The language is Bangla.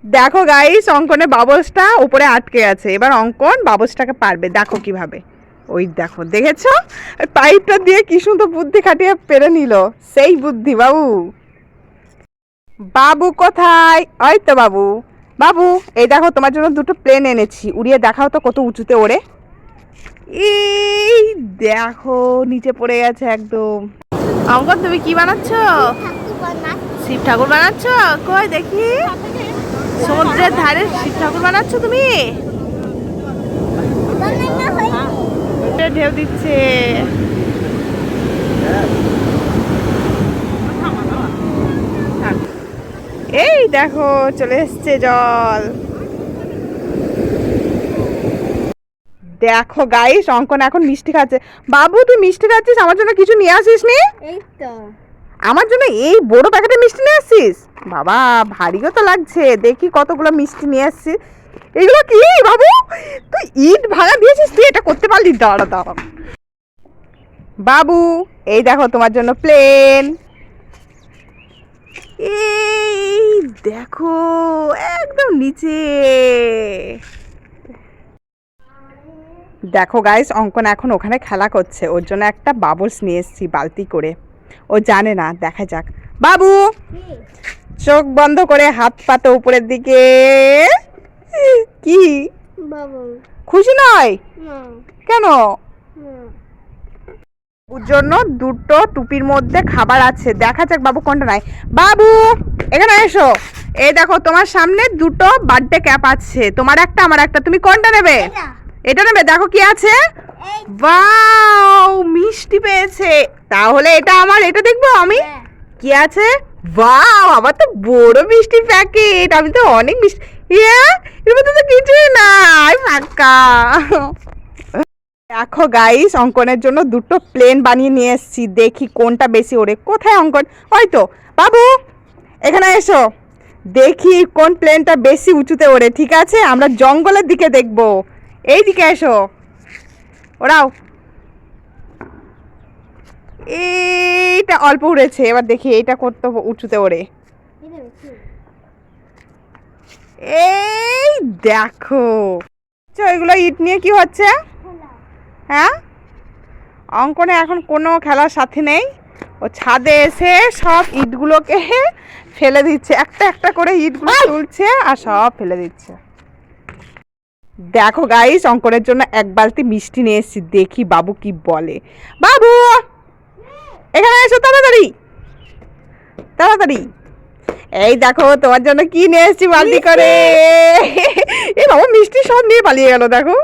দেখো গাইস, অঙ্কনে বাবলসটা উপরে আটকে আছে। এবার অঙ্কন বাবলসটাকে পারবে, দেখো কিভাবে। ওই দেখো, দেখেছো পাইপটা দিয়ে কি সুন্দর বুদ্ধি খাটিয়ে পেরে নিল। সেই বুদ্ধি বাবু। বাবু কোথায়? ওই তো বাবু। বাবু, এই দেখো তোমার জন্য দুটো প্লেন এনেছি, উড়িয়ে দেখাও তো কত উঁচুতে ওড়ে। এই দেখো নিচে পড়ে গেছে একদম। অঙ্কন তুমি কি বানাচ্ছ? শিব ঠাকুর বানাচ্ছ? কই দেখি। সমুদ্রের ধারে শিব ঠাকুর বানাচ্ছ তুমি? ঢেউ দিচ্ছে। এই দেখো চলে এসছে জল। দেখো গাইস, অঙ্কন এখন মিষ্টি খাচ্ছে। বাবু তুই মিষ্টি খাচ্ছিস, আমার জন্য কিছু নিয়ে আসিস নি? এই তো আমার জন্য এই বড় প্যাকেটে মিষ্টি নিয়ে আসছিস? বাবা ভারীও তো লাগছে, দেখি কতগুলো মিষ্টি নিয়ে আসছিস। এগুলো কি বাবু? তুই ইট ভাঙা দিয়েছিস, তুই এটা করতে পারলি? দাঁড়া দাঁড়া। বাবু এই দেখো তোমার জন্য প্লেন। এই দেখো একদম নিচে। দেখো গাইস, অঙ্কন এখন ওখানে খেলা করছে, ওর জন্য একটা বাবলস নিয়ে এসেছি বালতি করে। ও জানে না, দেখা যাক। বাবু চোখ বন্ধ করে হাত পাতো উপরের দিকে। কি বাবু খুশি নয়? না কেন? না ওর জন্য দুটো টুপির মধ্যে খাবার আছে, দেখা যাক বাবু কোনটা নাই। বাবু এখানে এসো। এই দেখো তোমার সামনে দুটো বার্থডে ক্যাপ আছে, তোমার একটা আমার একটা, তুমি কোনটা নেবে? এটা এটা নেবে। দেখো কি আছে। এই ওয়াও মিষ্টি পেয়েছে। তাহলে এটা আমার, এটা দেখবো আমি হ্যাঁ। কি আছে। ওয়াও আমার তো বড় মিষ্টি প্যাকেট, আমি তো অনেক মিষ্টি। ইয়া এর মধ্যে তো কিছুই নাই, ফাঁকা। দেখো গাইস, অঙ্কনের জন্য দুটো প্লেন বানিয়ে নিয়ে এসেছি, দেখি কোনটা বেশি ওড়ে। কোথায় অঙ্কন? ওই তো। বাবু এখানে এসো, দেখি কোন প্লেনটা বেশি উঁচুতে ওড়ে। ঠিক আছে, আমরা জঙ্গলের দিকে দেখবো। এই দিকে এসো, ওরাও। এইটা অল্প উড়েছে, এবার দেখি এইটা কত উঁচুতে ওড়ে। এটা বেশি। এই দেখো। এগুলো ইট নিয়ে কি হচ্ছে? হ্যাঁ, অঙ্কনে এখন কোনো খেলার সাথে নেই। ও ছাদে এসে সব ইটগুলোকে ফেলে দিচ্ছে, একটা একটা করে ইটগুলো তুলছে আর সব ফেলে দিচ্ছে। দেখো গাইস, অঙ্কনের জন্য এক বালতি মিষ্টি নিয়ে এসেছি, দেখি বাবু কি বলে। বাবু এখানে এসো, তাড়াতাড়ি তাড়াতাড়ি। এই দেখো তোমার জন্য কি নিয়ে এসেছি বালতি করে। এই বাবু মিষ্টি সব নিয়ে পালিয়ে গেল, দেখো।